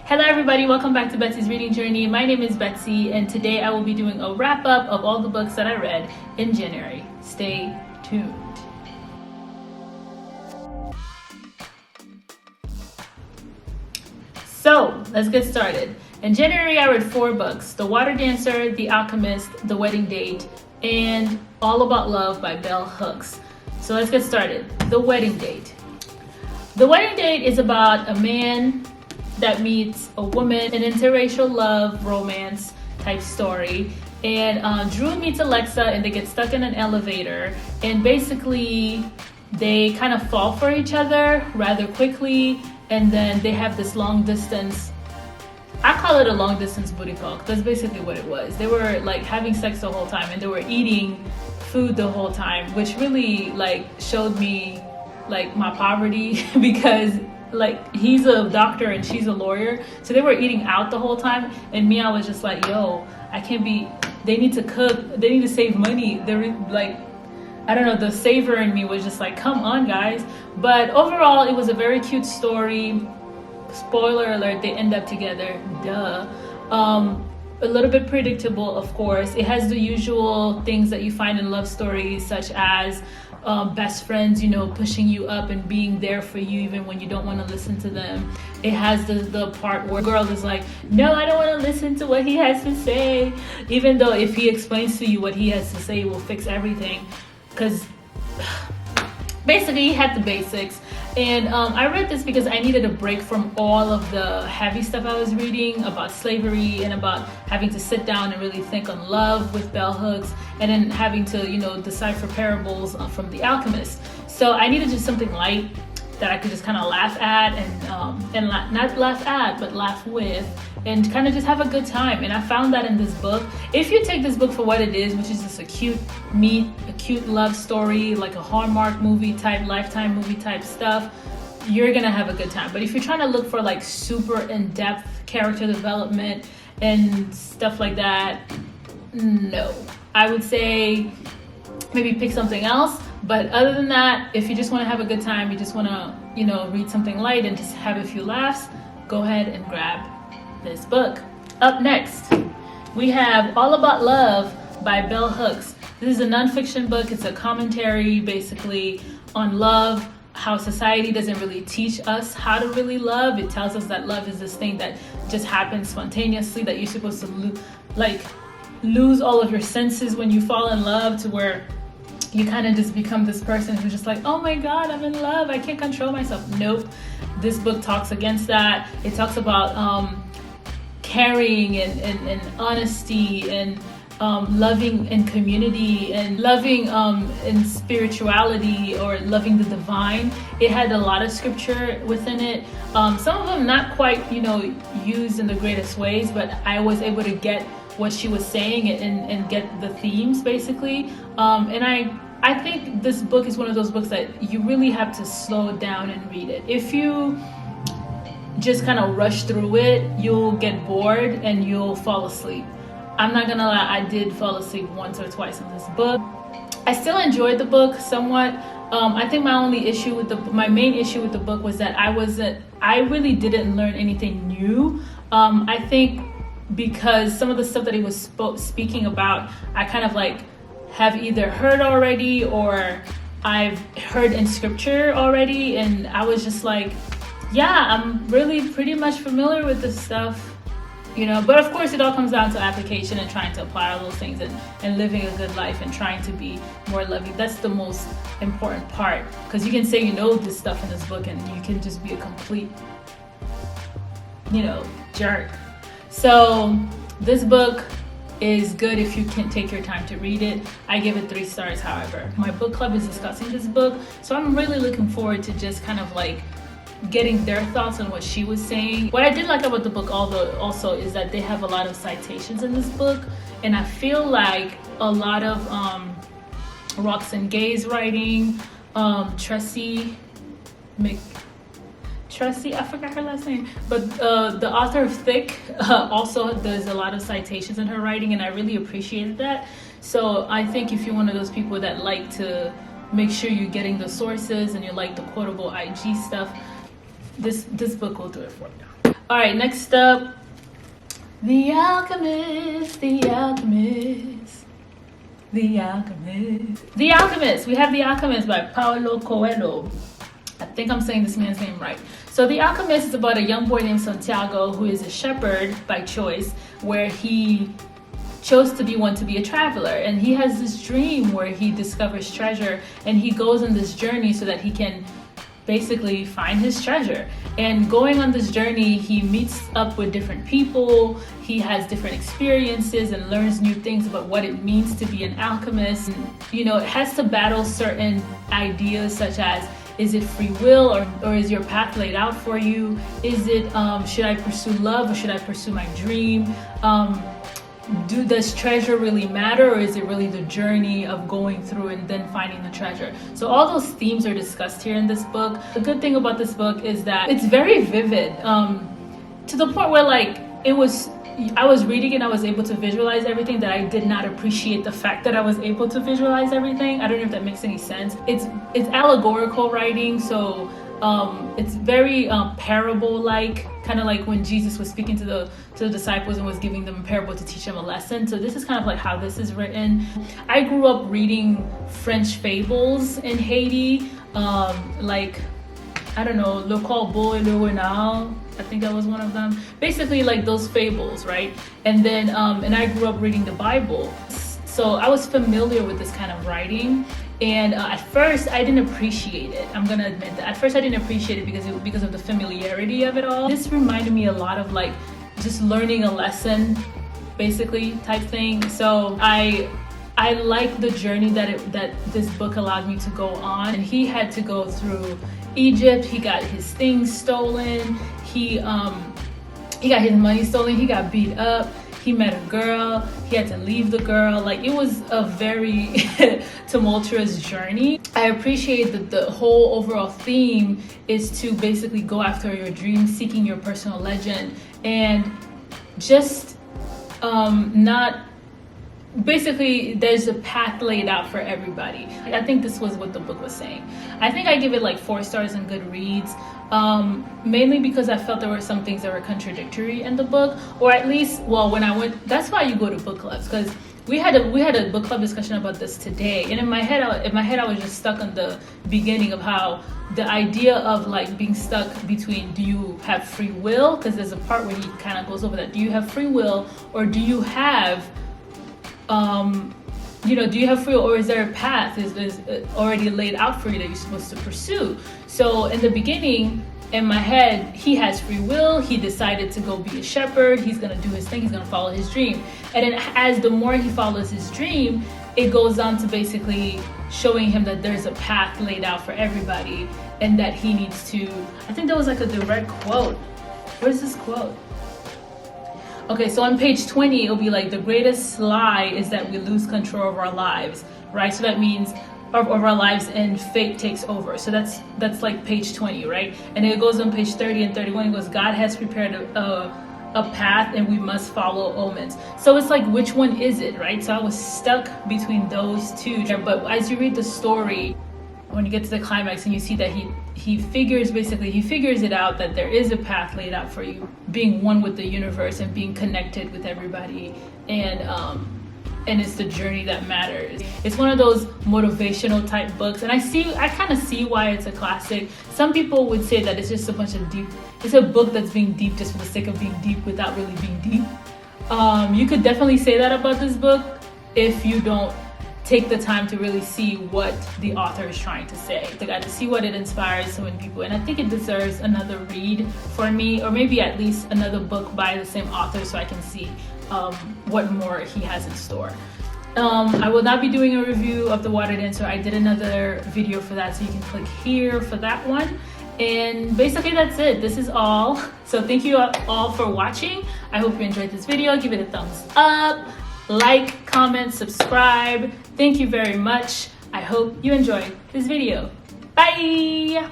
Hello everybody, welcome back to Betsy's Reading Journey. My name is Betsy and today I will be doing a wrap up of all the books that I read in January. Stay tuned. So let's get started. In January I read 4 books: The Water Dancer, The Alchemist, The Wedding Date, and All About Love by Bell Hooks. So let's get started. The Wedding Date. The Wedding Date is about a man that meets a woman, an interracial love romance type story, and Drew meets Alexa and they get stuck in an elevator, and basically they kind of fall for each other rather quickly, and then they have this long distance, I call it a long distance booty call. That's basically what it was. They were like having sex the whole time and they were eating food the whole time, which really like showed me like my poverty because like he's a doctor and she's a lawyer, so they were eating out the whole time, and me, I was just like, yo, I can't be, they need to cook, they need to save money. They're like, I don't know, the saver in me was just like, come on guys. But overall it was a very cute story. Spoiler alert, they end up together, duh. A little bit predictable, of course. It has the usual things that you find in love stories, such as best friends, you know, pushing you up and being there for you even when you don't want to listen to them. It has the part where the girl is like, no, I don't want to listen to what he has to say, even though if he explains to you what he has to say, it will fix everything, because basically he had the basics. And I read this because I needed a break from all of the heavy stuff I was reading about slavery and about having to sit down and really think on love with bell hooks, and then having to, you know, decipher parables from The Alchemist. So I needed just something light that I could just kind of laugh at and not laugh at, but laugh with, and kind of just have a good time. And I found that in this book. If you take this book for what it is, which is just a cute love story, like a Hallmark movie type, Lifetime movie type stuff, you're gonna have a good time. But if you're trying to look for like super in-depth character development and stuff like that, no. I would say maybe pick something else. But other than that, if you just want to have a good time, you just want to, you know, read something light and just have a few laughs, go ahead and grab this book. Up next, we have All About Love by Bell Hooks. This is a nonfiction book. It's a commentary basically on love, how society doesn't really teach us how to really love. It tells us that love is this thing that just happens spontaneously, that you're supposed to lose all of your senses when you fall in love, to where you kind of just become this person who's just like, oh my God, I'm in love, I can't control myself. Nope. This book talks against that. It talks about caring and honesty and loving in community and loving in spirituality, or loving the divine. It had a lot of scripture within it. Some of them not quite, you know, used in the greatest ways, but I was able to get what she was saying and get the themes basically. And I think this book is one of those books that you really have to slow down and read it. If you just kind of rush through it, you'll get bored and you'll fall asleep. I'm not gonna lie, I did fall asleep once or twice in this book. I still enjoyed the book somewhat. I think my main issue with the book was that I really didn't learn anything new. I think because some of the stuff that he was speaking about, I kind of like have either heard already or I've heard in scripture already, and I was just like, yeah, I'm really pretty much familiar with this stuff, you know. But of course it all comes down to application and trying to apply all those things and living a good life and trying to be more loving. That's the most important part, because you can say you know this stuff in this book and you can just be a complete, you know, jerk. So this book is good if you can take your time to read it. I give it 3 stars, however. My book club is discussing this book, so I'm really looking forward to just kind of like getting their thoughts on what she was saying. What I did like about the book also is that they have a lot of citations in this book, and I feel like a lot of Roxane Gay's writing, Tracy, I forgot her last name, but the author of Thick also does a lot of citations in her writing, and I really appreciated that. So I think if you're one of those people that like to make sure you're getting the sources and you like the quotable IG stuff, this book will do it for you. All right, next up, The Alchemist, The Alchemist, The Alchemist. The Alchemist. We have The Alchemist by Paulo Coelho. I think I'm saying this man's name right. So The Alchemist is about a young boy named Santiago who is a shepherd by choice, where he chose to be a traveler, and he has this dream where he discovers treasure, and he goes on this journey so that he can basically find his treasure. And going on this journey, he meets up with different people, he has different experiences and learns new things about what it means to be an alchemist. And, you know, it has to battle certain ideas such as, is it free will, or is your path laid out for you? Is it, should I pursue love or should I pursue my dream? Does treasure really matter, or is it really the journey of going through and then finding the treasure? So all those themes are discussed here in this book. The good thing about this book is that it's very vivid, to the point where I was reading and I was able to visualize everything that I did not appreciate the fact that I was able to visualize everything. I don't know if that makes any sense. It's allegorical writing, so it's very parable-like, kind of like when Jesus was speaking to the disciples and was giving them a parable to teach them a lesson. So this is kind of like how this is written. I grew up reading French fables in Haiti, like, I don't know, Le Corbeau et le Renard. I think that was one of them. Basically like those fables, right? And then, and I grew up reading the Bible. So I was familiar with this kind of writing. And at first I didn't appreciate it. I'm gonna admit that. At first I didn't appreciate it because of the familiarity of it all. This reminded me a lot of like just learning a lesson, basically, type thing. So I like the journey that this book allowed me to go on. And he had to go through Egypt. He got his things stolen. He got his money stolen. He got beat up. He met a girl, he had to leave the girl. Like, it was a very tumultuous journey. I appreciate that the whole overall theme is to basically go after your dreams, seeking your personal legend, and just not, basically there's a path laid out for everybody. I think this was what the book was saying. I think I give it like 4 stars on Goodreads. Mainly because I felt there were some things that were contradictory in the book, or at least, well, when I went, that's why you go to book clubs, because we had a book club discussion about this today, and in my head I was just stuck on the beginning of how the idea of like being stuck between, do you have free will, because there's a part where he kind of goes over that, do you have free will, or do you have do you have free will, or is there a path is already laid out for you that you're supposed to pursue? So in the beginning, in my head, he has free will. He decided to go be a shepherd. He's going to do his thing. He's going to follow his dream. And then as the more he follows his dream, it goes on to basically showing him that there's a path laid out for everybody, and that he needs to, I think there was like a direct quote. What is this quote? Okay, so on page 20, it'll be like, the greatest lie is that we lose control of our lives, right? So that means of our lives and fate takes over. So that's like page 20, right? And it goes on page 30 and 31, it goes, God has prepared a path and we must follow omens. So it's like, which one is it, right? So I was stuck between those two. But as you read the story, when you get to the climax and you see that he figures it out, that there is a path laid out for you, being one with the universe and being connected with everybody, and it's the journey that matters. It's one of those motivational type books, and I kind of see why it's a classic. Some people would say that it's just a bunch of it's a book that's being deep just for the sake of being deep without really being deep. You could definitely say that about this book if you don't take the time to really see what the author is trying to say. I got to see what it inspires so many people, and I think it deserves another read for me, or maybe at least another book by the same author, so I can see what more he has in store. I will not be doing a review of The Water Dancer. I did another video for that, so you can click here for that one. And basically that's it. This is all. So thank you all for watching. I hope you enjoyed this video. Give it a thumbs up, like, comment, subscribe. Thank you very much. I hope you enjoyed this video. Bye!